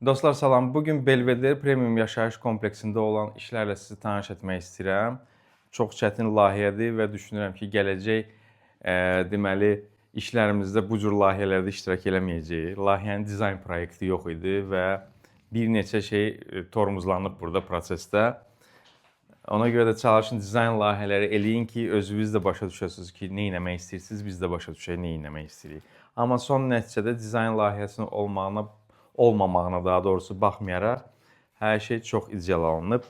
Dostlar salam. Bugün Belvedere Premium yaşayış kompleksində olan işlərlə sizi tanış etmək istəyirəm. Çox çətin layihədir və düşünürəm ki, gələcək deməli işlərimizdə bu cür layihələrdə iştirak eləməyəcəyik. Layihənin dizayn proyekti yox idi və bir neçə şey tormozlanıb burada prosesdə. Ona görə də çalışın dizayn layihələri eləyin ki, özünüz də başa düşəsiniz ki, nə etmək istəyirsiniz, biz də başa düşək nə etmək istəyirik. Amma son nəticədə dizayn layihəsinin olmamağına daha doğrusu baxmayaraq hər şey çox ideal alınıb.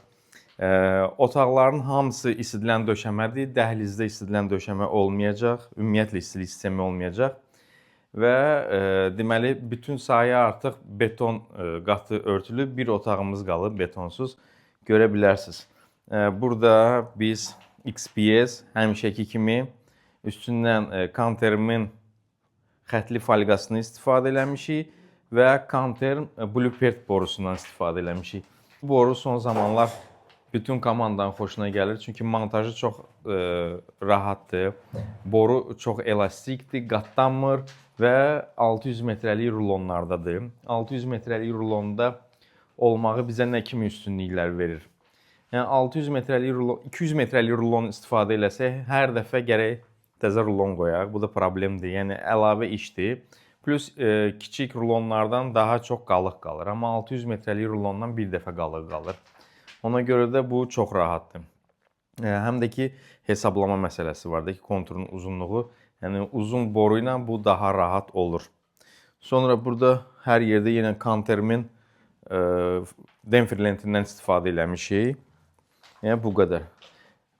Otaqların hamısı isidilən döşəmədir. Dəhlizdə isidilən döşəmə olmayacaq. Ümumiyyətlə istilik sistemi olmayacaq. Və deməli bütün sahə artıq beton qatı örtülü bir otağımız qalıb betonsuz. Görə bilərsiniz. Burada biz XPS həmişəki kimi üstündən Kantermin xətli folqasını istifadə eləmişik və Kanter Bluepert borusundan istifadə eləmişik. Bu boru son zamanlar bütün komandanın xoşuna gəlir, çünki montajı çox rahatdır. Boru çox elastikdir, qatlanmır və 600 metrəlik rulonlardadır. 600 metrəlik rulonda olmağı bizə nə kimi üstünlüklər verir? Yəni 600 metrəlik rulon, 200 metrəlik rulon istifadə eləsək, hər dəfə gərək təzə rulon qoyaq. Bu da problemdir. Yəni əlavə işdir. Plus kiçik rulonlardan daha çox qalıq qalır. Amma 600 metrəlik rulondan bir dəfə qalıq qalır. Ona görə də bu çox rahatdır. Həm də ki hesablama məsələsi var da ki, konturun uzunluğu, yəni uzun boru ilə bu daha rahat olur. Sonra burada hər yerdə yenə Kantermin demper lentindən istifadə eləmişik. Yəni bu qədər.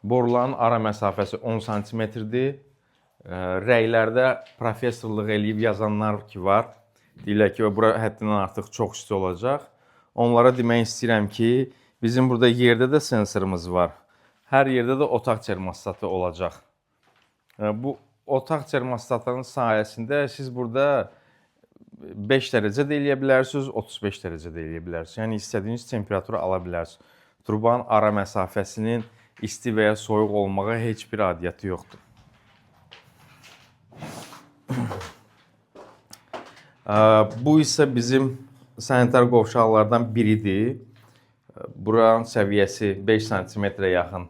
Boruların ara məsafəsi 10 sm-dir. Rəylərdə professorluq eləyib yazanlar ki var. Deyirlər ki, bura həddindən artıq çox isti olacaq. Onlara demək istəyirəm ki, bizim burada yerdə də sensorumuz var. Hər yerdə də otaq termostatı olacaq. Bu otaq termostatının sayəsində siz burada 5 dərəcə də eləyə bilərsiniz, 35 dərəcə də eləyə bilərsiniz. Yəni istədiyiniz temperaturu ala bilərsiniz. Trubanın ara məsafəsinin isti və ya soyuq olmağa heç bir adiyyəti yoxdur. Bu isə bizim sanitar qovşaqlardan biridir. Buranın səviyyəsi 5 sm-ə yaxın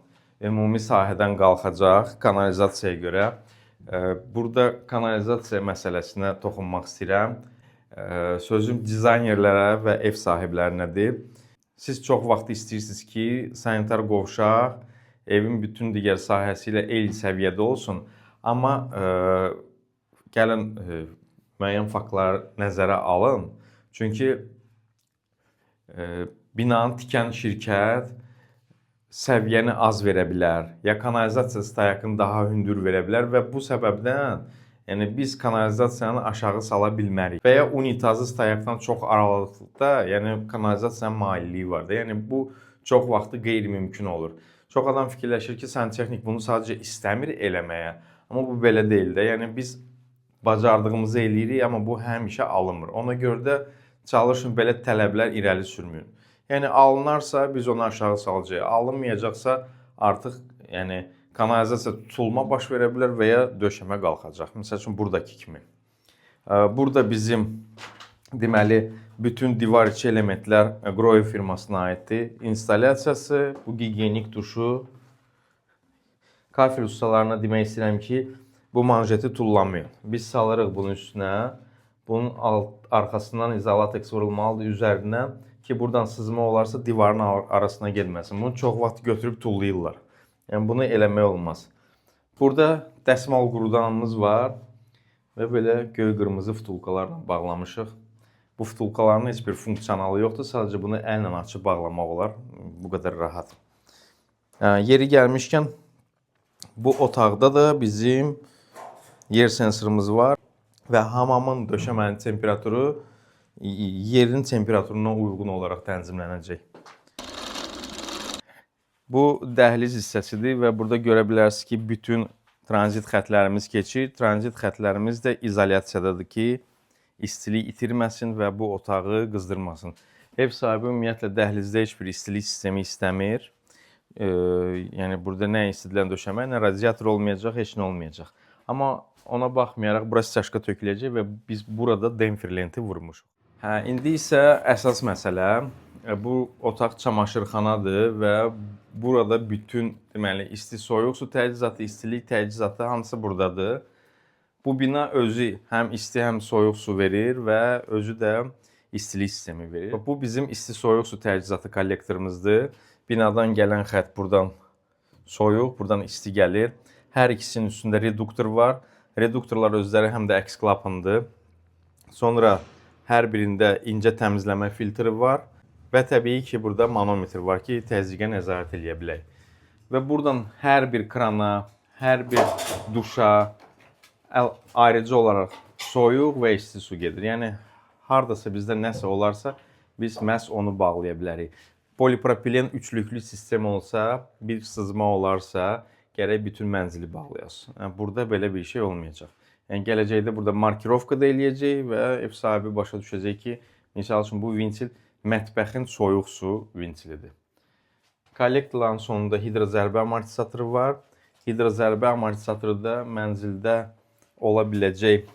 ümumi sahədən qalxacaq kanalizasiyaya görə. Burada kanalizasiya məsələsinə toxunmaq istəyirəm. Sözüm dizaynerlərə və ev sahiblərinədir. Siz çox vaxt istəyirsiniz ki, sanitar qovşaq evin bütün digər sahəsi ilə eyni səviyyədə olsun. Amma gəlin müəyyən faktları nəzərə alın. Çünki binanı tikən şirkət səviyyəni az verə bilər, ya kanalizasiya stayakını daha hündür verə bilər və bu səbəbdən yəni biz kanalizasiyanı aşağı sala bilmərik və ya unitazı stayakdan çox aralıqda, yəni kanalizasiyanın mailliyi var da. Yəni bu çox vaxtı qeyri-mümkün olur. Çox adam fikirləşir ki, santexnik bunu sadəcə istəmir eləməyə, amma bu belə deyil də. Yəni biz bacardığımızı eləyirik, amma bu həmişə alınmır. Ona görə də çalışın belə tələblər irəli sürməyin. Yəni alınarsa biz onu aşağı salacağıq, alınmayacaqsa artıq yəni kanalizasiya tutulma baş verə bilər və ya döşəmə qalxacaq. Məsəl üçün buradakı kimi. Burada bizim deməli bütün divar içi elementlər Grohe firmasına aiddir. İnstalyasiyası, bu gigiyenik duşu. Kafel ustalarına demək istəyirəm ki, bu manjeti tullanmayın. Biz salırıq bunun üstünə. Bunun arxasından izolatex vurulmalıdır üzərindən ki, buradan sızma olarsa divarın arasına gelməsin. Bunu çox vaxt götürüb tullayırlar. Yəni bunu eləmək olmaz. Burada dəsmal qurudanımız var və belə göy-qırmızı vtulkalarla bağlamışıq. Bu vtulkaların heç bir funksionalı yoxdur. Sadəcə bunu əllə açıb bağlamaq olar. Bu qədər rahat. Yeri gəlmişkən bu otaqda da bizim yer sensorumuz var və hamamın döşəmənin temperaturu yerin temperaturuna uyğun olaraq tənzimlənəcək. Bu dəhliz hissəsidir və burada görə bilərsiniz ki, bütün tranzit xətlərimiz keçir. Tranzit xətlərimiz də izolyasiyadadır ki, istilik itirməsin və bu otağı qızdırmasın. Ev sahibi ümumiyyətlə dəhlizdə heç bir istilik sistemi istəmir. Yəni burada nə istilən döşəmə, nə radiator olmayacaq, heç nə olmayacaq. Amma ona baxmayaraq burası çaşka töküləcək və biz burada demper lenti vurmuşuq. Hə, indi isə əsas məsələ bu otaq çamaşırxanadır və burada bütün deməli isti soyuq su təchizatı, istilik təchizatı hamısı burdadır. Bu bina özü həm isti, həm soyuq su verir və özü də istilik sistemi verir. Bu bizim isti soyuq su təchizatı kollektorumuzdur. Binadan gələn xətt buradan soyuq, buradan isti gəlir. Hər ikisinin üstündə reduktor var. Reduktorlar özləri həm də əks klapandır. Sonra hər birində incə təmizləmə filtri var və təbii ki, burada manometr var ki, təzyiqə nəzarət edə bilək. Və buradan hər bir krana, hər bir duşa ayrıcı olaraq soyuq və isti su gedir. Yəni hardasa bizdə nəsə olarsa, biz məhz onu bağlaya bilərik. Polipropilen üçlüklü sistem olsa, bir sızma olarsa, gərək bütün mənzili bağlayasın. Yəni burada belə bir şey olmayacaq. Yəni gələcəkdə burada markirovka da eləyəcək və ev sahibi başa düşəcək ki, misal üçün bu ventil mətbəxin soyuq su ventilidir. Kollektorların sonunda hidrozərbə amortisatoru var. Hidrozərbə amortisatoru da mənzildə ola biləcək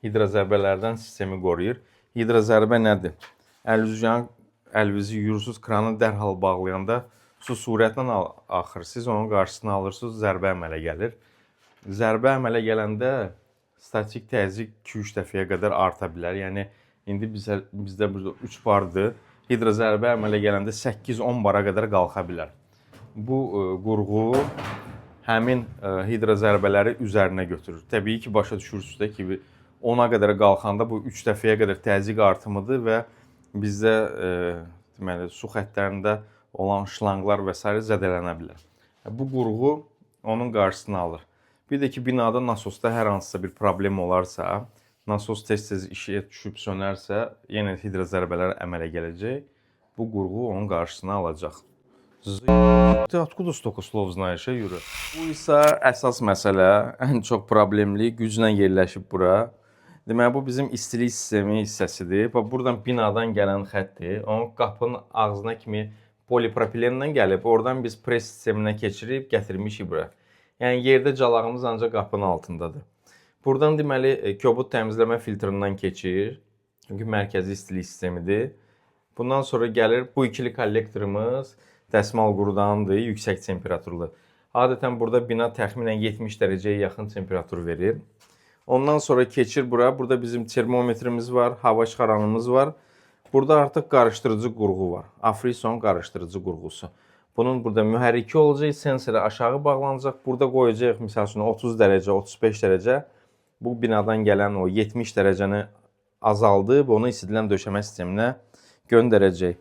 hidrozərbələrdən sistemi qoruyur. Hidrozərbə nədir? Əlinizi yuyursuz, kranı dərhal bağlayanda su sürətlə axır. Siz onun qarşısını alırsınız, zərbə əmələ gəlir. Zərbə əmələ gələndə statik təzyiq 2-3 dəfəyə qədər arta bilər. Yəni indi bizdə burada 3 bardır. Hidrozərbə əmələ gələndə 8-10 bara qədər qalxa bilər. Bu qurğu həmin hidrozərbələri üzərinə götürür. Təbii ki, başa düşürsünüz də ki, 10-a qədər qalxanda bu 3 dəfəyə qədər təzyiq artımıdır və bizdə deməli su xəttlərində olan şlanqlar və s. zədələnə bilər. Bu qurğu onun qarşısını alır. Bir də ki, binada nasosda hər hansısa bir problem olarsa, nasos tez-tez işə düşüb sönərsə, yenə hidrozərbələr əmələ gələcək. Bu qurğu onun qarşısını alacaq. Ты откуда столько слов знаешь, Юра? Bu isə əsas məsələ, ən çox problemli, güclə yerləşib bura. Deməli, bu bizim istilik sistemi hissəsidir. Buradan binadan gələn xəttdir. Onun qapının ağzına kimi polipropilenlə gəlib. Oradan biz pres sisteminə keçirib gətirmişik bura. Yəni yerdə calağımız ancaq qapının altındadır. Buradan deməli kobud təmizləmə filtrindən keçir. Çünki mərkəzi istilik sistemidir. Bundan sonra gəlir bu ikili kollektorumuz dəsmal qurudandır, yüksək temperaturlu. Adətən burada bina təxminən 70 dərəcəyə yaxın temperatur verir. Ondan sonra keçir bura. Burada bizim termometrimiz var, hava çıxaranımız var. Burada artıq qarışdırıcı qurğu var. Afrison qarışdırıcı qurğusu. Bunun burada mühərriki olacaq, sensora aşağı bağlanacaq. Burada qoyacaq məsəl üçün 30 dərəcə, 35 dərəcə. Bu binadan gələn o 70 dərəcəni azaldıb onu isidilən döşəmə sisteminə göndərəcək.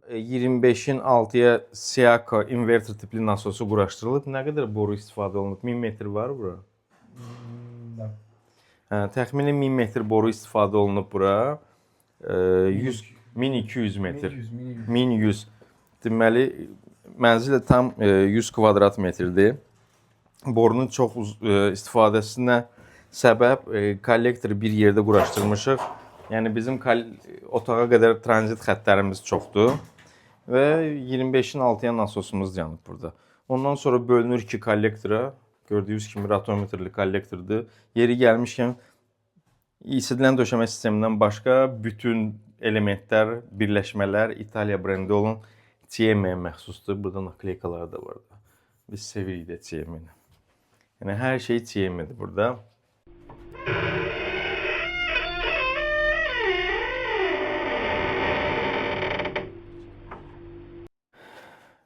25-in 6-ya Siaka inverter tipli nasosu quraşdırılıb. Nə qədər boru istifadə olunub? 1000 metr var bura? Təxminən 1000 metr boru istifadə olunub bura. 1200 metr. 1100. Deməli, mənzil tam 100 kvadrat metrdir. Borunun çox istifadəsinə səbəb kollektoru bir yerdə quraşdırmışıq. Yəni bizim otağa qədər tranzit xəttlərimiz çoxdur və 25-in 6-ya nasosumuz yanıb burada. Ondan sonra bölünür iki kollektora. Gördüyünüz kimi rotometrli kollektordur. Yeri gəlmişkən isidilən döşəmə sistemindən başqa bütün elementlər, birləşmələr İtaliya brendi olan TM-yə məxsusdur. Burada nakleykalar da var. Biz sevirik də TM-ni. Yəni hər şey TM-dir burada.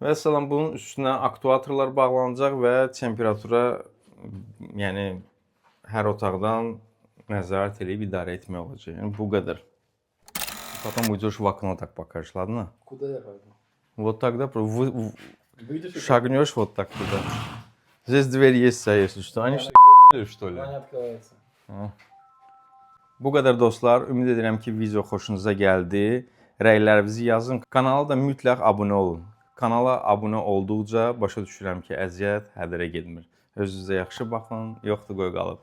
Və salam, bunun üstünə aktuatorlar bağlanacaq və temperatura, yəni hər otaqdan nəzarət edib idarə etmək olacaq. Yəni bu qədər. Потом уйдешь в окно, так покажешь, ладно? Куда я пойду? Вот тогда шагнешь вот так туда. Здесь дверь есть, если что. Они что ли? Она открывается. Bu qədər dostlar, ümid edirəm ki, video xoşunuza gəldi. Rəylərinizi yazın. Kanala da mütləq abunə olun. Kanala abunə olduqca başa düşürəm ki, əziyyət hədərə getmir. Özünüzə yaxşı baxın, yoxdur qoy qalıb.